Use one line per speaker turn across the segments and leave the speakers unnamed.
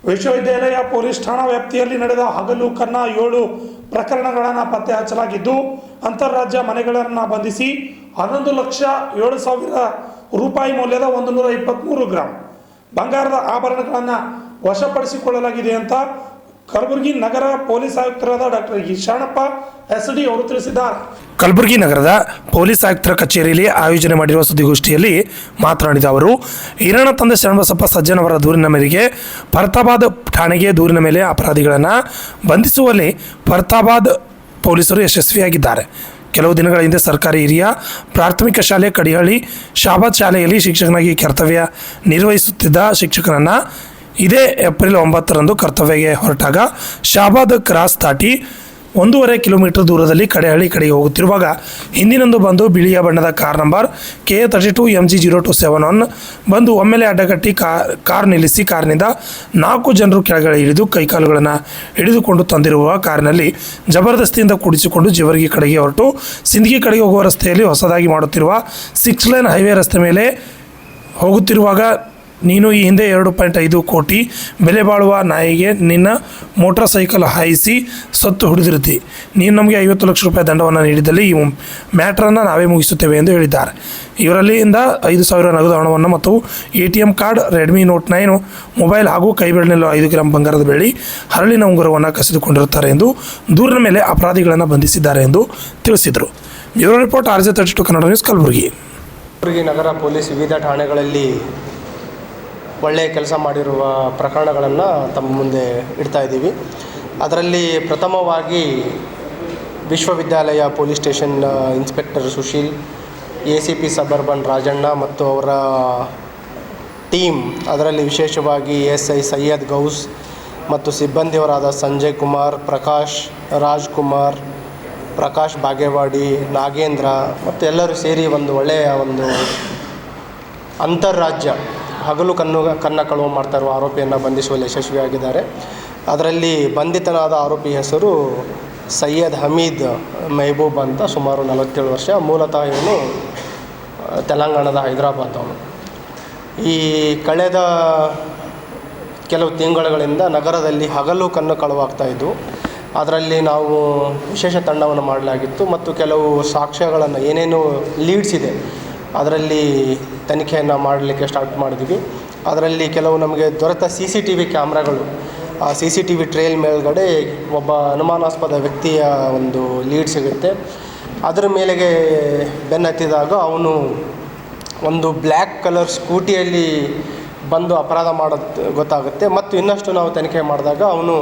ವಿಶ್ವವಿದ್ಯಾಲಯ ಪೊಲೀಸ್ ಠಾಣಾ ವ್ಯಾಪ್ತಿಯಲ್ಲಿ ನಡೆದ ಹಗಲು ಕನ್ನ 7 ಪ್ರಕರಣಗಳನ್ನು ಪತ್ತೆ ಹಚ್ಚಲಾಗಿದ್ದು, ಅಂತಾರಾಜ್ಯ ಮನೆಗಳನ್ನು ಬಂಧಿಸಿ 11,07,000 ರೂಪಾಯಿ ಮೌಲ್ಯದ 123 ಗ್ರಾಂ ಬಂಗಾರದ ಆಭರಣಗಳನ್ನು ವಶಪಡಿಸಿಕೊಳ್ಳಲಾಗಿದೆ ಅಂತ ಕಲಬುರಗಿ ನಗರ ಪೊಲೀಸ್ ಆಯುಕ್ತರಾದ ಡಾಕ್ಟರ್ ಈಶಾನಪ್ಪ SD ಅವರು ತಿಳಿಸಿದ್ದಾರೆ.
ಕಲಬುರಗಿ ನಗರದ ಪೊಲೀಸ್ ಆಯುಕ್ತರ ಕಚೇರಿಯಲ್ಲಿ ಆಯೋಜನೆ ಮಾಡಿರುವ ಸುದ್ದಿಗೋಷ್ಠಿಯಲ್ಲಿ ಮಾತನಾಡಿದ ಅವರು, ಹಿರಣ ತಂದೆ ಶರಣಬಸಪ್ಪ ಸಜ್ಜನವರ ದೂರಿನ ಮೇರೆಗೆ ಫರತಾಬಾದ್ ಠಾಣೆಗೆ ದೂರಿನ ಮೇಲೆ ಅಪರಾಧಿಗಳನ್ನು ಬಂಧಿಸುವಲ್ಲಿ ಫರತಾಬಾದ್ ಪೊಲೀಸರು ಯಶಸ್ವಿಯಾಗಿದ್ದಾರೆ. ಕೆಲವು ದಿನಗಳ ಹಿಂದೆ ಸರ್ಕಾರಿ ಹಿರಿಯ ಪ್ರಾಥಮಿಕ ಶಾಲೆ ಕಡಿಹಳ್ಳಿ ಶಾಬಾದ್ ಶಾಲೆಯಲ್ಲಿ ಶಿಕ್ಷಕನಾಗಿ ಕರ್ತವ್ಯ ನಿರ್ವಹಿಸುತ್ತಿದ್ದ ಶಿಕ್ಷಕನನ್ನು ಇದೇ ಏಪ್ರಿಲ್ 9ರಂದು ಕರ್ತವ್ಯಕ್ಕೆ ಹೊರಟಾಗ ಶಾಬಾದ್ ಕ್ರಾಸ್ ದಾಟಿ 1.5 ಕಿಲೋಮೀಟರ್ ದೂರದಲ್ಲಿ ಕಡೆಹಳ್ಳಿ ಕಡೆಗೆ ಹೋಗುತ್ತಿರುವಾಗ ಹಿಂದಿನಂದು ಬಂದು ಬಿಳಿಯ ಬಣ್ಣದ ಕಾರ್ ನಂಬರ್ KA32 MG0271 ಬಂದು ಒಮ್ಮೆಲೆ ಅಡ್ಡಗಟ್ಟಿ ಕಾರ್ ನಿಲ್ಲಿಸಿ ಕಾರಿನಿಂದ 4 ಜನರು ಕೆಳಗಡೆ ಇಳಿದು ಕೈಕಾಲುಗಳನ್ನು ಹಿಡಿದುಕೊಂಡು ತಂದಿರುವ ಕಾರಿನಲ್ಲಿ ಜಬರ್ದಸ್ತಿಯಿಂದ ಕೂಡಿಸಿಕೊಂಡು ಜೇವರ್ಗಿ ಕಡೆಗೆ ಹೊರಟು ಸಿಂದಗಿ ಕಡೆಗೆ ಹೋಗುವ ರಸ್ತೆಯಲ್ಲಿ ಹೊಸದಾಗಿ ಮಾಡುತ್ತಿರುವ 6 ಲೇನ್ ಹೈವೇ ರಸ್ತೆ ಮೇಲೆ ಹೋಗುತ್ತಿರುವಾಗ, ನೀನು ಈ ಹಿಂದೆ 2.5 ಕೋಟಿ ಬೆಲೆ ಬಾಳುವ ನಾಯಿಗೆ ನಿನ್ನ ಮೋಟಾರ್ ಸೈಕಲ್ ಹಾಯಿಸಿ ಸತ್ತು ಹಿಡಿದಿರುತ್ತಿ. ನೀನು ನಮಗೆ 50 ಲಕ್ಷ ರೂಪಾಯಿ ದಂಡವನ್ನು ನೀಡಿದಲ್ಲಿ ಈ ಮ್ಯಾಟ್ರನ್ನು ನಾವೇ ಮುಗಿಸುತ್ತೇವೆ ಎಂದು ಹೇಳಿದ್ದಾರೆ. ಇವರಲ್ಲಿಂದ 5,000 ನಗದು ಹಣವನ್ನು ಮತ್ತು ATM card, Redmi note 9 mobile ಹಾಗೂ ಕೈಬೆರಳಿನಲ್ಲಿ 5 ಗ್ರಾಂ ಬಂಗಾರದ ಬೆಳ್ಳಿ, ಹರಳಿನ ಉಂಗುರವನ್ನು ಕಸಿದುಕೊಂಡಿರುತ್ತಾರೆ ಎಂದು ದೂರಿನ ಮೇಲೆ ಅಪರಾಧಿಗಳನ್ನು ಬಂಧಿಸಿದ್ದಾರೆ ಎಂದು ತಿಳಿಸಿದರು. Bureau report RJ32 Kannada news, Kalaburagi.
Kalaburagi ನಗರ ಪೊಲೀಸ್ ವಿವಿಧ ಠಾಣೆಗಳಲ್ಲಿ ಒಳ್ಳೆಯ ಕೆಲಸ ಮಾಡಿರುವ ಪ್ರಕರಣಗಳನ್ನು ತಮ್ಮ ಮುಂದೆ ಇಡ್ತಾ ಇದ್ದೀವಿ. ಅದರಲ್ಲಿ ಪ್ರಥಮವಾಗಿ ವಿಶ್ವವಿದ್ಯಾಲಯ police station inspector Sushil, ACP suburban Rajanna ಮತ್ತು ಅವರ ಟೀಮ್, ಅದರಲ್ಲಿ ವಿಶೇಷವಾಗಿ SI ಸೈಯದ್ ಗೌಸ್ ಮತ್ತು ಸಿಬ್ಬಂದಿಯವರಾದ ಸಂಜಯ್ ಕುಮಾರ್, ಪ್ರಕಾಶ್, ರಾಜ್ಕುಮಾರ್, ಪ್ರಕಾಶ್ ಬಾಗೇವಾಡಿ, ನಾಗೇಂದ್ರ ಮತ್ತು ಎಲ್ಲರೂ ಸೇರಿ ಒಂದು ಒಳ್ಳೆಯ ಅಂತಾರಾಜ್ಯ ಹಗಲು ಕನ್ನ ಕಳವು ಮಾಡ್ತಾ ಇರುವ ಆರೋಪಿಯನ್ನು ಬಂಧಿಸುವಲ್ಲಿ ಯಶಸ್ವಿಯಾಗಿದ್ದಾರೆ. ಅದರಲ್ಲಿ ಬಂಧಿತನಾದ ಆರೋಪಿ ಹೆಸರು ಸೈಯದ್ ಹಮೀದ್ ಮೆಹಬೂಬ್ ಅಂತ, ಸುಮಾರು 47 ವರ್ಷ, ಮೂಲತಃ ಇವನು ತೆಲಂಗಾಣದ ಹೈದರಾಬಾದ್ ಅವನು. ಈ ಕಳೆದ ಕೆಲವು ತಿಂಗಳುಗಳಿಂದ ನಗರದಲ್ಲಿ ಹಗಲು ಕನ್ನು ಕಳವಾಗ್ತಾಯಿದ್ದು, ಅದರಲ್ಲಿ ನಾವು ವಿಶೇಷ ತಂಡವನ್ನು ಮಾಡಲಾಗಿತ್ತು ಮತ್ತು ಕೆಲವು ಸಾಕ್ಷ್ಯಗಳನ್ನು ಏನೇನು ಲೀಡ್ಸ್ ಇದೆ ಅದರಲ್ಲಿ ತನಿಖೆಯನ್ನು ಮಾಡಲಿಕ್ಕೆ ಸ್ಟಾರ್ಟ್ ಮಾಡಿದ್ವಿ. ಅದರಲ್ಲಿ ಕೆಲವು ನಮಗೆ ದೊರೆತ CCTV ಕ್ಯಾಮ್ರಾಗಳು, ಆ CCTV ಟ್ರೇಲ್ ಮೇಲ್ಗಡೆ ಒಬ್ಬ ಅನುಮಾನಾಸ್ಪದ ವ್ಯಕ್ತಿಯ ಒಂದು ಲೀಡ್ ಸಿಗುತ್ತೆ. ಅದರ ಮೇಲೆಗೆ ಬೆನ್ನತ್ತಿದಾಗ ಅವನು ಒಂದು ಬ್ಲ್ಯಾಕ್ ಕಲರ್ ಸ್ಕೂಟಿಯಲ್ಲಿ ಬಂದು ಅಪರಾಧ ಮಾಡೋದು ಗೊತ್ತಾಗುತ್ತೆ. ಮತ್ತು ಇನ್ನಷ್ಟು ನಾವು ತನಿಖೆ ಮಾಡಿದಾಗ ಅವನು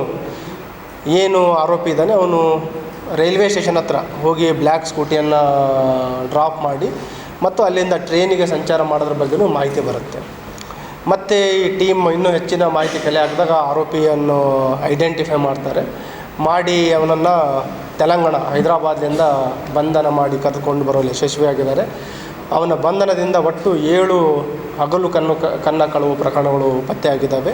ಏನು ಆರೋಪಿ ಇದ್ದಾನೆ ಅವನು ರೈಲ್ವೆ ಸ್ಟೇಷನ್ ಹತ್ರ ಹೋಗಿ ಬ್ಲ್ಯಾಕ್ ಸ್ಕೂಟಿಯನ್ನು ಡ್ರಾಪ್ ಮಾಡಿ ಮತ್ತು ಅಲ್ಲಿಂದ ಟ್ರೈನಿಗೆ ಸಂಚಾರ ಮಾಡೋದ್ರ ಬಗ್ಗೆಯೂ ಮಾಹಿತಿ ಬರುತ್ತೆ. ಮತ್ತು ಈ ಟೀಮ್ ಇನ್ನೂ ಹೆಚ್ಚಿನ ಮಾಹಿತಿ ಕಲೆ ಹಾಕಿದಾಗ ಆರೋಪಿಯನ್ನು ಐಡೆಂಟಿಫೈ ಮಾಡಿ ಅವನನ್ನು ತೆಲಂಗಾಣ ಹೈದರಾಬಾದ್ನಿಂದ ಬಂಧನ ಮಾಡಿ ಕರೆದುಕೊಂಡು ಬರುವಲ್ಲಿ ಯಶಸ್ವಿಯಾಗಿದ್ದಾರೆ. ಅವನ ಬಂಧನದಿಂದ ಒಟ್ಟು 7 ಹಗಲು ಕನ್ನ ಕಳವು ಪ್ರಕರಣಗಳು ಪತ್ತೆಯಾಗಿದ್ದಾವೆ.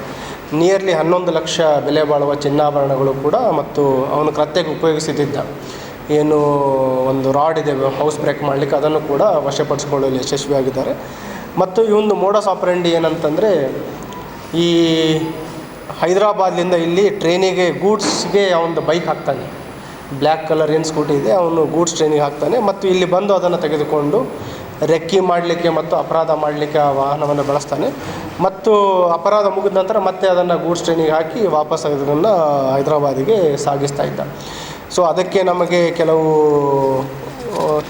ನಿಯರ್ಲಿ 11 ಲಕ್ಷ ಬೆಲೆ ಬಾಳುವ ಚಿನ್ನಾಭರಣಗಳು ಕೂಡ, ಮತ್ತು ಅವನು ಕೃತ್ಯಕ್ಕೆ ಉಪಯೋಗಿಸುತ್ತಿದ್ದ ಏನು ಒಂದು ರಾಡ್ ಇದೆ ಹೌಸ್ ಬ್ರೇಕ್ ಮಾಡಲಿಕ್ಕೆ, ಅದನ್ನು ಕೂಡ ವಶಪಡಿಸಿಕೊಳ್ಳಲು ಯಶಸ್ವಿಯಾಗಿದ್ದಾರೆ. ಮತ್ತು ಈ ಒಂದು ಮೋಡಸ್ ಆಪರೆಂಡಿ ಏನಂತಂದರೆ, ಈ ಹೈದರಾಬಾದ್ನಿಂದ ಇಲ್ಲಿ ಟ್ರೈನಿಗೆ ಗೂಡ್ಸ್ಗೆ ಅವನು ಬೈಕ್ ಹಾಕ್ತಾನೆ, ಬ್ಲ್ಯಾಕ್ ಕಲರ್ ಏನು ಸ್ಕೂಟಿ ಇದೆ ಅವನು ಗೂಡ್ಸ್ ಟ್ರೈನಿಗೆ ಹಾಕ್ತಾನೆ ಮತ್ತು ಇಲ್ಲಿ ಬಂದು ಅದನ್ನು ತೆಗೆದುಕೊಂಡು ರೆಕ್ಕಿ ಮಾಡಲಿಕ್ಕೆ ಮತ್ತು ಅಪರಾಧ ಮಾಡಲಿಕ್ಕೆ ಆ ವಾಹನವನ್ನು ಬಳಸ್ತಾನೆ. ಮತ್ತು ಅಪರಾಧ ಮುಗಿದ ನಂತರ ಮತ್ತೆ ಅದನ್ನು ಗೂಡ್ಸ್ ಟ್ರೈನಿಗೆ ಹಾಕಿ ವಾಪಸ್ ಅದನ್ನು ಹೈದರಾಬಾದಿಗೆ ಸಾಗಿಸ್ತಾ ಇದ್ದ. ಸೊ ಅದಕ್ಕೆ ನಮಗೆ ಕೆಲವು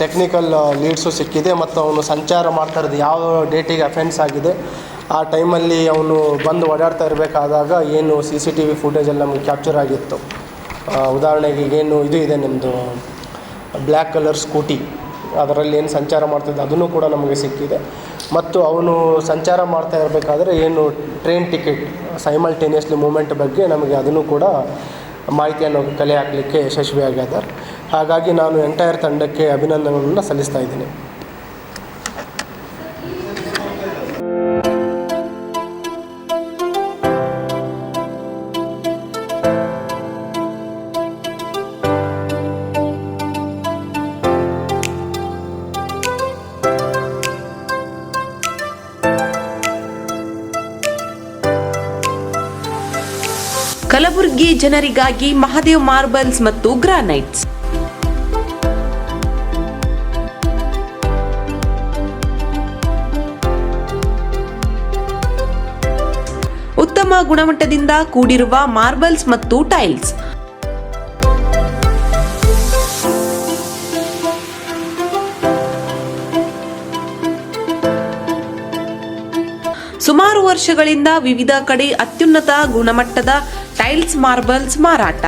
ಟೆಕ್ನಿಕಲ್ ಲೀಡ್ಸು ಸಿಕ್ಕಿದೆ ಮತ್ತು ಅವನು ಸಂಚಾರ ಮಾಡ್ತಾ ಇರೋದು ಯಾವ ಡೇಟಿಗೆ ಅಫೆನ್ಸ್ ಆಗಿದೆ ಆ ಟೈಮಲ್ಲಿ ಅವನು ಬಂದು ಓಡಾಡ್ತಾ ಇರಬೇಕಾದಾಗ ಏನು CCTV ಫುಟೇಜಲ್ಲಿ ನಮಗೆ ಕ್ಯಾಪ್ಚರ್ ಆಗಿತ್ತು. ಉದಾಹರಣೆಗೆ ಏನು ಇದು ಇದೆ ನಿಮ್ಮದು ಬ್ಲ್ಯಾಕ್ ಕಲರ್ ಸ್ಕೂಟಿ, ಅದರಲ್ಲಿ ಏನು ಸಂಚಾರ ಮಾಡ್ತಿದ್ದ ಅದನ್ನು ಕೂಡ ನಮಗೆ ಸಿಕ್ಕಿದೆ. ಮತ್ತು ಅವನು ಸಂಚಾರ ಮಾಡ್ತಾ ಇರಬೇಕಾದ್ರೆ ಏನು ಟ್ರೈನ್ ಟಿಕೆಟ್ ಸೈಮಲ್ಟೇನಿಯಸ್ಲಿ ಮೂಮೆಂಟ್ ಬಗ್ಗೆ ನಮಗೆ ಅದನ್ನು ಕೂಡ ಮಾಹಿತಿಯನ್ನು ಕಲೆ ಹಾಕಲಿಕ್ಕೆ ಯಶಸ್ವಿಯಾಗಿದ್ದಾರೆ. ಹಾಗಾಗಿ ನಾನು ಎಂಟೈರ್ ತಂಡಕ್ಕೆ ಅಭಿನಂದನೆಗಳನ್ನು ಸಲ್ಲಿಸ್ತಾ ಇದ್ದೀನಿ.
ಕಲಬುರಗಿ ಜನರಿಗಾಗಿ ಮಹಾದೇವ್ ಮಾರ್ಬಲ್ಸ್ ಮತ್ತು ಗ್ರಾನೈಟ್ಸ್. ಉತ್ತಮ ಗುಣಮಟ್ಟದಿಂದ ಕೂಡಿರುವ ಮಾರ್ಬಲ್ಸ್ ಮತ್ತು ಟೈಲ್ಸ್. ಸುಮಾರು ವರ್ಷಗಳಿಂದ ವಿವಿಧ ಕಡೆ ಅತ್ಯುನ್ನತ ಗುಣಮಟ್ಟದ ಟೈಲ್ಸ್ ಮಾರ್ಬಲ್ಸ್ ಮಾರಾಟ.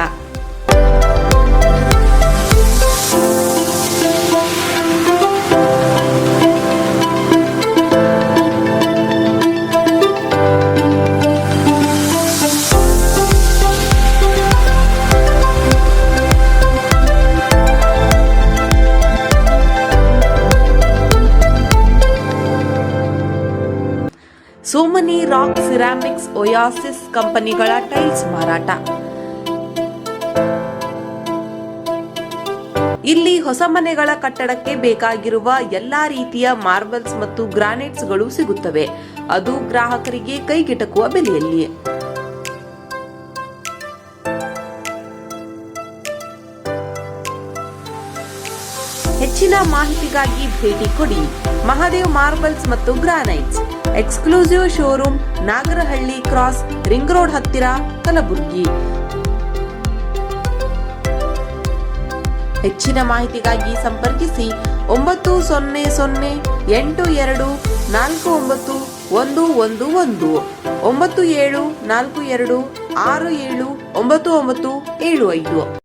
ಸೋಮನಿ ರಾಕ್ ಸಿರಾಮಿಕ್ಸ್ ಒಯಾಸಿಸ್ ಕಂಪನಿಗಳ ಟೈಲ್ಸ್ ಮಾರಾಟ. ಇಲ್ಲಿ ಹೊಸ ಮನೆಗಳ ಕಟ್ಟಡಕ್ಕೆ ಬೇಕಾಗಿರುವ ಎಲ್ಲಾ ರೀತಿಯ ಮಾರ್ಬಲ್ಸ್ ಮತ್ತು ಗ್ರಾನೈಟ್ಸ್ಗಳು ಸಿಗುತ್ತವೆ, ಅದು ಗ್ರಾಹಕರಿಗೆ ಕೈಗೆಟಕುವ ಬೆಲೆಯಲ್ಲಿ. ಹೆಚ್ಚಿನ ಮಾಹಿತಿಗಾಗಿ ಭೇಟಿ ಕೊಡಿ. ಮಹಾದೇವ್ ಮಾರ್ಬಲ್ಸ್ ಮತ್ತು granites, exclusive showroom, Nagarahalli cross, ring road ಹತ್ತಿರ, ಕಲಬುರಗಿ. ಹೆಚ್ಚಿನ ಮಾಹಿತಿಗಾಗಿ ಸಂಪರ್ಕಿಸಿ 9008249111 9742679975.